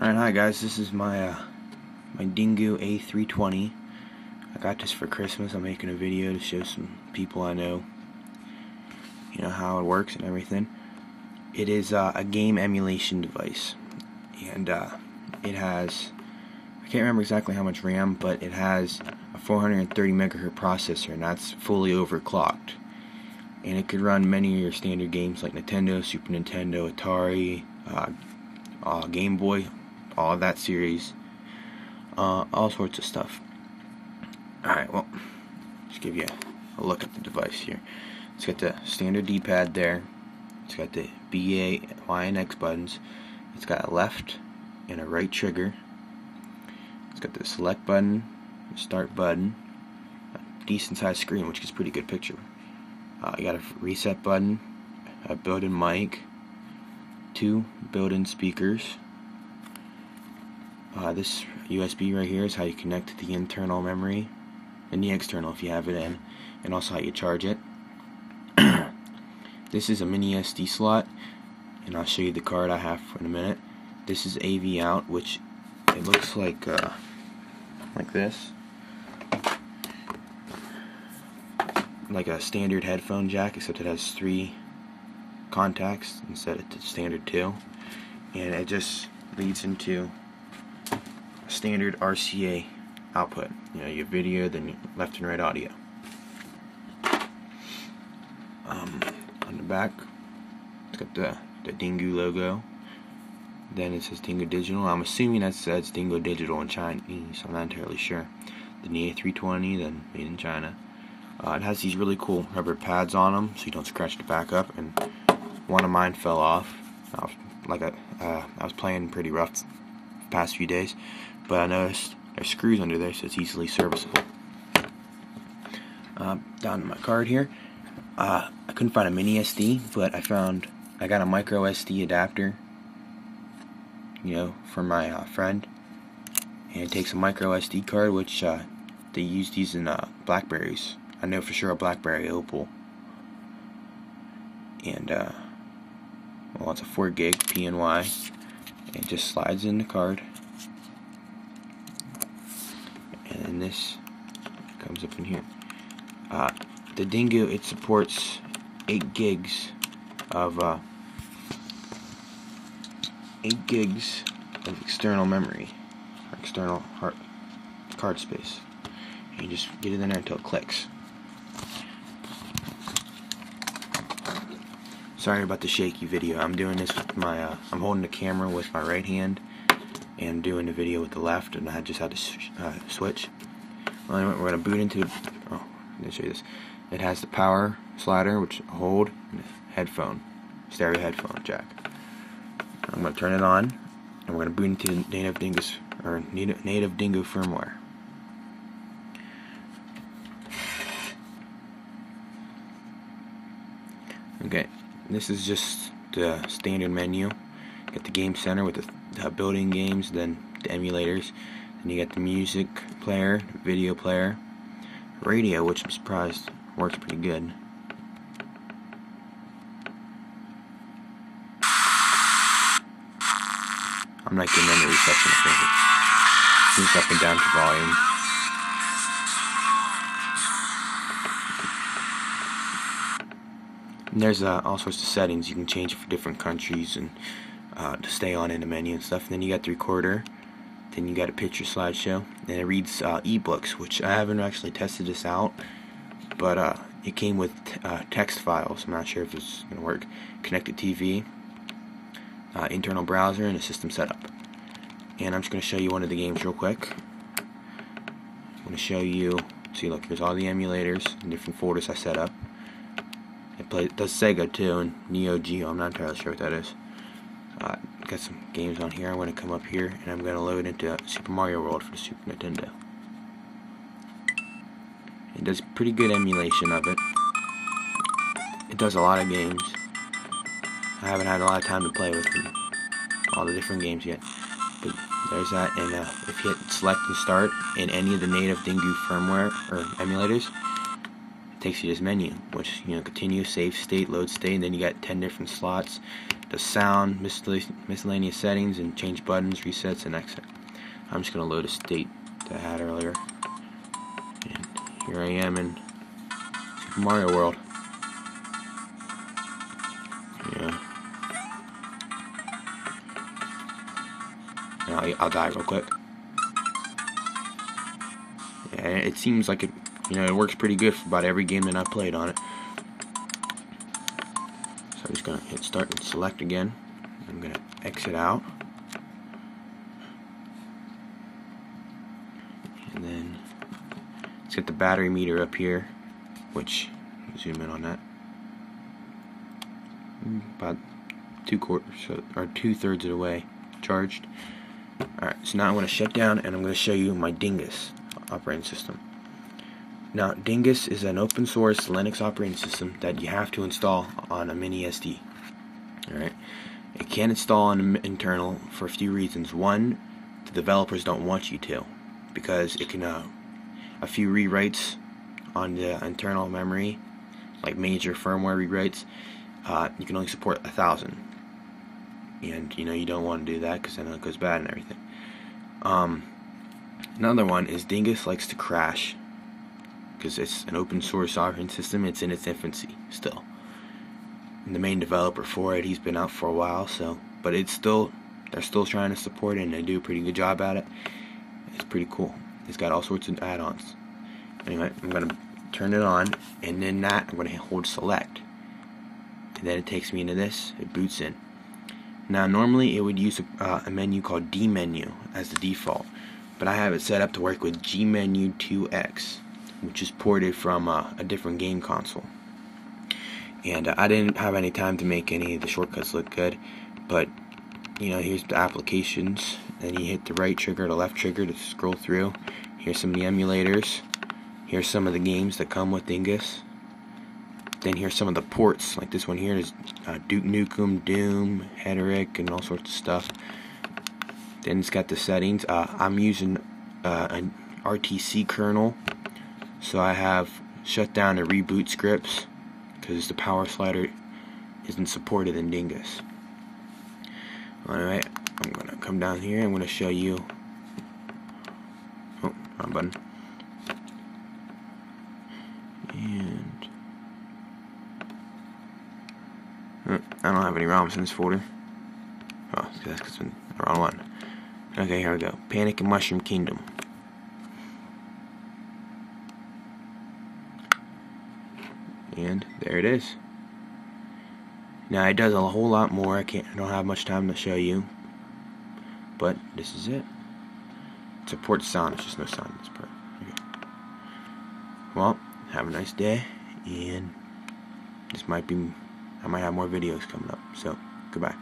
Alright, hi guys, this is my my Dingoo A320. I got this for Christmas. I'm making a video to show some people I know, how it works and everything. It is a game emulation device, and it has, I can't remember exactly how much RAM, but it has a 430 megahertz processor, and that's fully overclocked. And it could run many of your standard games like Nintendo, Super Nintendo, Atari, Game Boy, all of that series, all sorts of stuff. Alright, well, just give you a look at the device here. It's got the standard D-pad there. It's got the B, A, Y, and X buttons. It's got a left and a right trigger. It's got the select button, the start button, a decent sized screen, which gives a pretty good picture. You got a reset button, a built-in mic, 2 built-in speakers. This USB right here is how you connect to the internal memory, and the external if you have it in, and also how you charge it. This is a mini SD slot, and I'll show you the card I have in a minute. This is AV out, which it looks like this, like a standard headphone jack, except it has 3 contacts instead of the standard 2, and it just leads into a standard RCA output. Your video, then your left and right audio. On the back, it's got the Dingoo logo. Then it says Dingoo Digital. I'm assuming that says Dingoo Digital in Chinese. I'm not entirely sure. Then the A320, then made in China. It has these really cool pads on them, so you don't scratch the back up. And one of mine fell off. I was playing pretty rough the past few days, but I noticed there's screws under there, so it's easily serviceable. Down to my card here. I couldn't find a mini SD, but I got a micro SD adapter, for my friend, and it takes a micro SD card, which they use these in Blackberries. I know for sure a BlackBerry Opal, and well, it's a 4 gig PNY. It just slides in the card, and then this comes up in here. The Dingoo, it supports 8 gigs of external memory, or external card space. And you just get it in there until it clicks. Sorry about the shaky video. I'm doing this with my, I'm holding the camera with my right hand and doing the video with the left, and I just had to switch. Well, anyway, we're going to boot into, let me show you this. It has the power slider, which hold, and a headphone, stereo headphone jack. I'm going to turn it on, and we're going to boot into native Dingoo firmware. Okay, this is just the standard menu. Got the game center with the building games, then the emulators, then you got the music player, video player, radio, which I'm surprised works pretty good. I'm not getting any reception. I think it's up and down to volume. And there's all sorts of settings you can change it for different countries and to stay on in the menu and stuff. And then you got the recorder. Then you got a picture slideshow, and it reads ebooks, which I haven't actually tested this out, but it came with text files. I'm not sure if it's going to work. Connected TV, internal browser, and a system setup. And I'm just going to show you one of the games real quick. I'm going to show you, see, look, here's all the emulators and different folders I set up. It does Sega too, and Neo Geo. I'm not entirely sure what that is. Got some games on here. I'm going to come up here, and I'm going to load into Super Mario World for the Super Nintendo. It does pretty good emulation of it. It does a lot of games. I haven't had a lot of time to play with all the different games yet. But there's that, and if you hit select and start in any of the native Dingoo firmware or emulators, it takes you to this menu, which, continue, save state, load state, and then you got 10 different slots. the sound, miscellaneous settings, and change buttons, resets, and exit. I'm just going to load a state that I had earlier. And here I am in Super Mario World. Yeah. Now I'll die real quick. Yeah, it seems like it works pretty good for about every game that I played on it. So I'm just gonna hit start and select again. I'm gonna exit out, and then let's get the battery meter up here, which zoom in on that. About 2/3 of the way charged. Alright, so now I'm going to shut down and I'm going to show you my Dingux operating system. Now, Dingux is an open source Linux operating system that you have to install on a mini SD. Alright, it can't install on an internal for a few reasons. One, the developers don't want you to, because it can a few rewrites on the internal memory, like major firmware rewrites, you can only support 1,000. And you don't want to do that because then it goes bad and everything. Another one is Dingux likes to crash because it's an open source operating system. It's in its infancy still. And the main developer for it, he's been out for a while, but they're still trying to support it, and they do a pretty good job at it. It's pretty cool. It's got all sorts of add-ons. Anyway, I'm gonna turn it on, and then I'm gonna hold select, and then it takes me into this. It boots in. Now, normally it would use a menu called D menu as the default, but I have it set up to work with G menu 2X, which is ported from a different game console. And I didn't have any time to make any of the shortcuts look good, but here's the applications. Then you hit the right trigger, the left trigger to scroll through. Here's some of the emulators. Here's some of the games that come with Dingux. Then here's some of the ports, like this one here is Duke Nukem, Doom, Hederick, and all sorts of stuff. Then it's got the settings. I'm using an RTC kernel, so I have shut down the reboot scripts because the power slider isn't supported in Dingux. Alright, I'm going to come down here. I'm going to show you. Oh, wrong button. And I don't have any ROMs in this folder. Oh, that's because it's the wrong one. Okay, here we go. Panic and Mushroom Kingdom. And there it is. Now it does a whole lot more. I don't have much time to show you, but this is it. It supports sound. It's just no sound in this part. Okay. Well, have a nice day, and I might have more videos coming up. So goodbye.